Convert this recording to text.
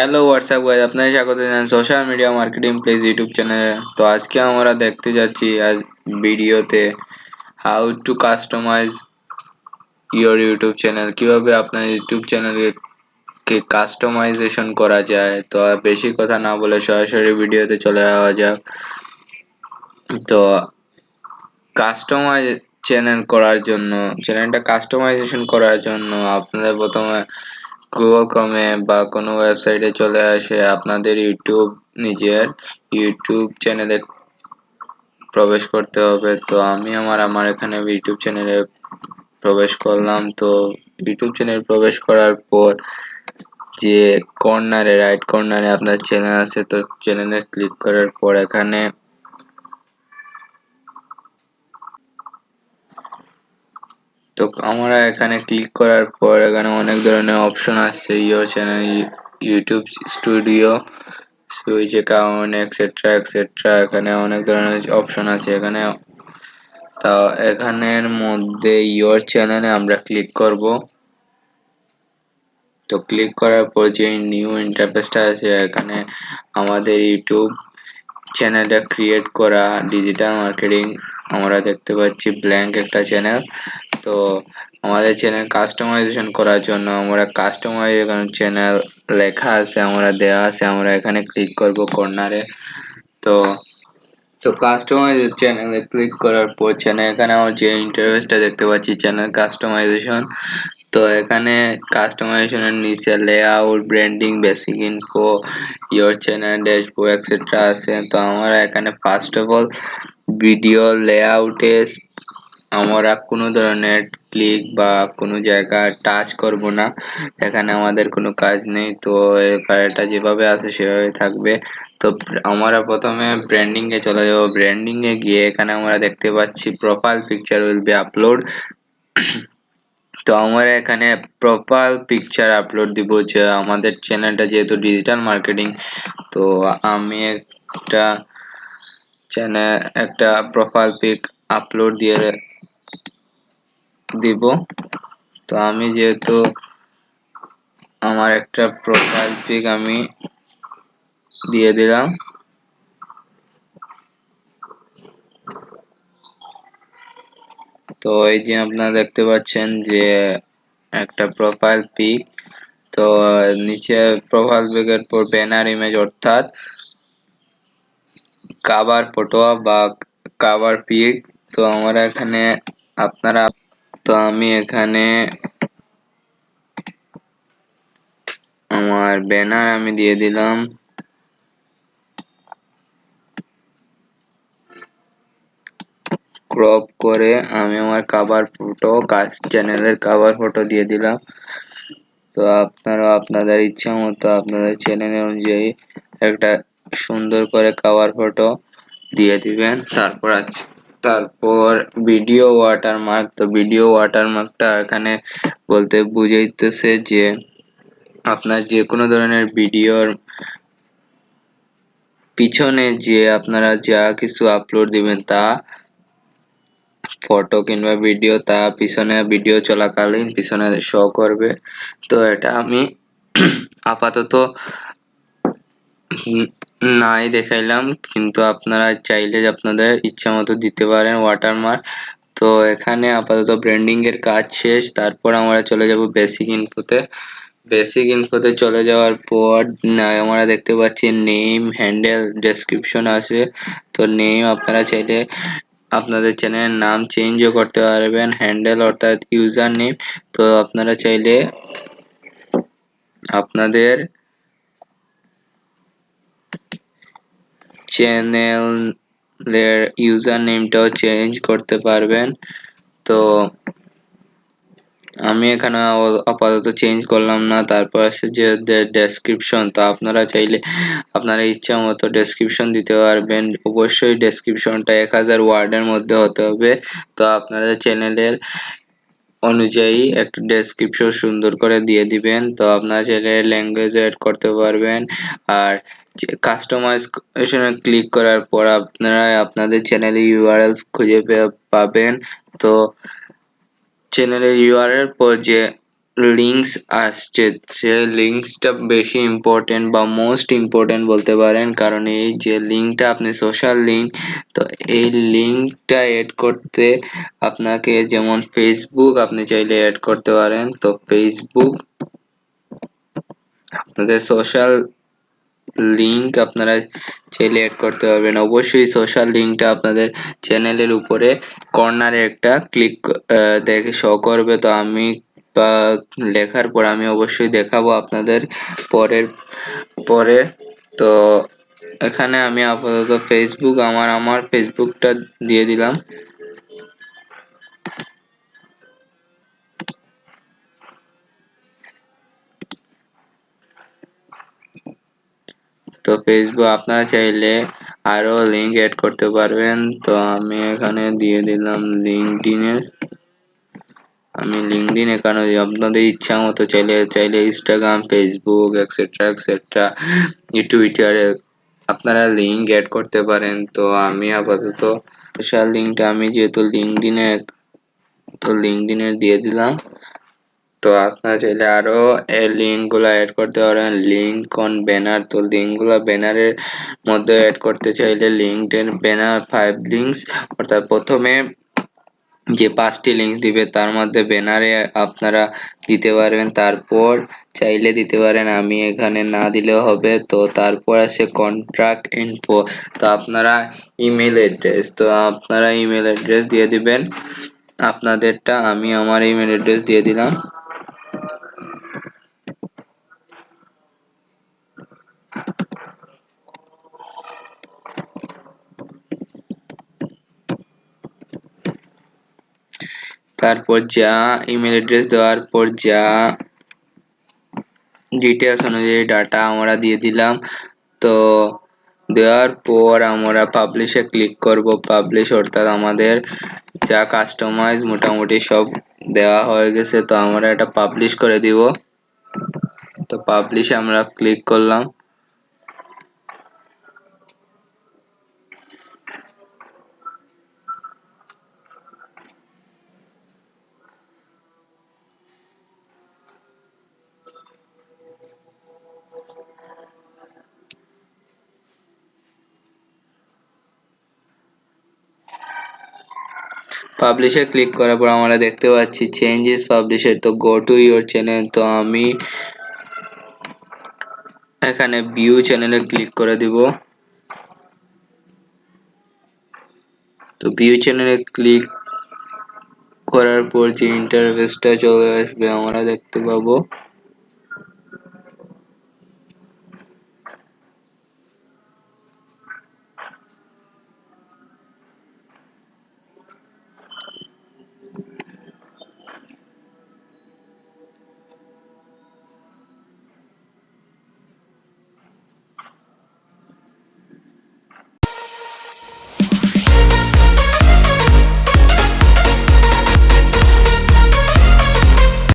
Hello WhatsApp guys, আপনাদের স্বাগত জানাই social media marketing place YouTube চ্যানেলে। তো আজকে আমরা দেখতে যাচ্ছি আজ ভিডিওতে how to customize your YouTube channel, কিভাবে আপনার ইউটিউব চ্যানেলকে কাস্টমাইজেশন করা যায়। তো আর বেশি কথা না বলে সরাসরি ভিডিওতে চলে যাওয়া যাক। তো কাস্টমাইজ চ্যানেলটা কাস্টমাইজেশন করার জন্য আপনাদের প্রথমে গুগল ক্রমে বা কোনো ওয়েবসাইটে চলে আসে আপনাদের নিজের ইউটিউব চ্যানেলে প্রবেশ করতে হবে। তো আমি আমার এখানে ইউটিউব চ্যানেলে প্রবেশ করলাম। তো ইউটিউব চ্যানেল প্রবেশ করার পর যে রাইট কর্নারে আপনার চ্যানেল আছে, তো চ্যানেলে ক্লিক করার পর এখানে তো আমরা এখানে ক্লিক করার পর এখানে অনেক ধরনের অপশন আসছে। Your channel, YouTube studio, switch account, etcetera etcetera. এখানে অনেক ধরনের অপশন আছে। এখানের মধ্যে ইওর চ্যানেলে আমরা ক্লিক করব। তো ক্লিক করার পর যে নিউ ইন্টারফেসটা আছে, এখানে আমাদের ইউটিউব চ্যানেলটা ক্রিয়েট করা ডিজিটাল মার্কেটিং আমরা দেখতে পাচ্ছি ব্ল্যাঙ্ক একটা চ্যানেল। তো আমাদের চ্যানেল কাস্টমাইজেশন করার জন্য আমরা কাস্টমাইজেশন চ্যানেল লেখা আছে, দেওয়া আছে, আমরা এখানে ক্লিক করব কর্নারে। তো তো কাস্টমাইজ চ্যানেলে ক্লিক করার পর এখানে আমার যে ইন্টারফেসটা দেখতে পাচ্ছি চ্যানেল কাস্টমাইজেশন। তো এখানে কাস্টমাইজেশনের নিচে layout, branding, basic info, your channel dashboard etcetera আছে। তো আমরা এখানে ফার্স্ট অফ অল ভিডিও লেআউটে আমরা কোনো ধরনের ক্লিক বা কোনো জায়গা টাচ করব না, এখানে আমাদের কোনো কাজ নেই। তো এটা যেভাবে আছে সেভাবে থাকবে। তো আমরা প্রথমে ব্র্যান্ডিং এ চলে যাব। ব্র্যান্ডিং এ গিয়ে এখানে আমরা দেখতে পাচ্ছি profile picture will be upload. তো আমরা এখানে প্রোফাইল পিকচার আপলোড দিব, যে আমাদের চ্যানেলটা যেহেতু ডিজিটাল মার্কেটিং। তো আমি একটা প্রোফাইল পিক আপলোড দিয়ে দিব। তো আমি যেহেতু আমার একটা প্রোফাইল পিক আমি দিয়ে দিলাম। তো এই যে আপনারা দেখতে পাচ্ছেন যে একটা প্রোফাইল পিক। তো নিচে প্রোফাইল পিকের পর ব্যানার ইমেজ অর্থাৎ কভার ফটো বা কভার পিক। তো আমরা এখানে আপনারা তো আমি এখানে আমার ব্যানার আমি দিয়ে দিলাম। ক্রপ করে আমি আমার কভার ফটো চ্যানেলের কভার ফটো দিয়ে দিলাম। তো আপনারা আপনাদের ইচ্ছা মতো আপনাদের চ্যানেল অনুযায়ী একটা সুন্দর করে কভার ফটো দিয়ে দিবেন। তারপর ভিডিও ওয়াটারমার্ক। তো ভিডিও ওয়াটারমার্কটা এখানে বলতে বুঝাইতেছে যে আপনার যে কোনো ধরনের ভিডিওর পিছনে যে আপনারা যা কিছু আপলোড দিবেন, তা ফটো কিংবা ভিডিও, তা পিছনে ভিডিও চলাকালীন পিছনে শো করবে। তো এটা আমি আপাতত নাই দেখাইলাম, কিন্তু আপনারা চাইলে আপনাদের ইচ্ছা মতো দিতে পারেন ওয়াটারমার্ক। তো এখানে আপাতত ব্র্যান্ডিং এর কাজ শেষ। তারপর আমরা চলে যাব বেসিক ইনফোতে। বেসিক ইনফোতে চলে যাওয়ার পর আমরা দেখতে পাচ্ছি নেম, হ্যান্ডেল, ডেসক্রিপশন আছে। তো নেম আপনারা চাইলে আপনাদের চ্যানেলের নাম চেঞ্জও করতে পারবেন। হ্যান্ডেল অর্থাৎ ইউজার নেম। তো আপনারা চাইলে আপনাদের চ্যানেলের ইউজার নেমটাও চেঞ্জ করতে পারবেন। তো আমি এখানে আপাতত চেঞ্জ করলাম না। তারপর আছে যে ডেসক্রিপশন। তো আপনারা চাইলে আপনারা ইচ্ছা মতো ডেসক্রিপশন দিতে পারবেন। অবশ্যই ডেসক্রিপশনটা 1000 ওয়ার্ডের মধ্যে হতে হবে। তো আপনাদের চ্যানেলের অনুযায়ী একটা ডেসক্রিপশন সুন্দর করে দিয়ে দিবেন। তো আপনারা চাইলে ল্যাঙ্গুয়েজ এড করতে পারবেন। আর কাস্টমাইজেশনে ক্লিক করার পর আপনারা আপনাদের চ্যানেলের ইউআরএল খুঁজে পাবেন। তো চ্যানেলের ইউআরএল পর যে লিঙ্কস আসছে, সে লিঙ্কসটা বেশি ইম্পর্টেন্ট বা মোস্ট ইম্পর্টেন্ট বলতে পারেন, কারণ এই যে লিঙ্কটা আপনি সোশ্যাল লিঙ্ক, তো এই লিঙ্কটা এড করতে আপনাকে যেমন ফেসবুক আপনি চাইলে এড করতে পারেন। তো ফেসবুক আপনাদের সোশ্যাল লিংক আপনারা চাইলে এড করতে পারবেন। অবশ্যই সোশ্যাল লিংকটা আপনাদের চ্যানেলের উপরে কর্নারে একটা ক্লিক দেখে শো করবে। তো আমি বা লেখার পর আমি অবশ্যই দেখাবো আপনাদের পরের পরে। তো এখানে আমি আপাতত ফেসবুক আমার ফেসবুকটা দিয়ে দিলাম। তো ফেসবুক আপনারা চাইলে আরো লিংক এড করতে পারবেন। তো আমি এখানে দিয়ে দিলাম লিঙ্কডইনের। আমি লিঙ্কডইন এখানে আপনাদের ইচ্ছা মতো চাইলে ইনস্টাগ্রাম, ফেসবুক এক্সেট্রা এক্সেট্রা টুইটারে আপনারা লিঙ্ক এড করতে পারেন। তো আমি আপাতত সোশ্যাল লিঙ্কটা আমি যেহেতু লিঙ্কডইনের দিয়ে দিলাম। তো আপনারা চাইলে আরো এই লিঙ্ক গুলা এড করতে পারেন। লিঙ্ক অন ব্যানার, তো লিঙ্ক গুলা ব্যানারের মধ্যে এড করতে চাইলে লিঙ্কডইন ব্যানার 5 লিঙ্কস, অর্থাৎ প্রথমে যে 5টি লিঙ্ক দিবে তার মধ্যে ব্যানারে আপনারা দিতে পারবেন। তারপর চাইলে দিতে পারেন, আমি এখানে না দিলেও হবে। তো তারপর আসে কন্ট্রাক্ট ইনফো, তো আপনারা ইমেল অ্যাড্রেস, তো আপনারা ইমেল অ্যাড্রেস দিয়ে দিবেন আপনাদেরটা। আমি আমার ইমেল অ্যাড্রেস দিয়ে দিলাম। তারপর যা ইমেল অ্যাড্রেস দেওয়ার পর যা ডিটেলস অনুযায়ী ডাটা আমরা দিয়ে দিলাম। তো দেওয়ার পর আমরা পাবলিশে ক্লিক করব। পাবলিশ অর্থাৎ আমাদের যা কাস্টমাইজ মোটামুটি সব দেওয়া হয়ে গেছে। তো আমরা এটা পাবলিশ করে দিব। তো পাবলিশে আমরা ক্লিক করলাম। পাবলিশে ক্লিক করার পর আমরা দেখতে পাচ্ছি চেঞ্জেস পাবলিশের, তো গো টু ইওর চ্যানেল। তো আমি এখানে ভিউ চ্যানেলে ক্লিক করে দিব। তো ভিউ চ্যানেলে ক্লিক করার পর যে ইন্টারফেসটা চলে আসবে আমরা দেখতে পাবো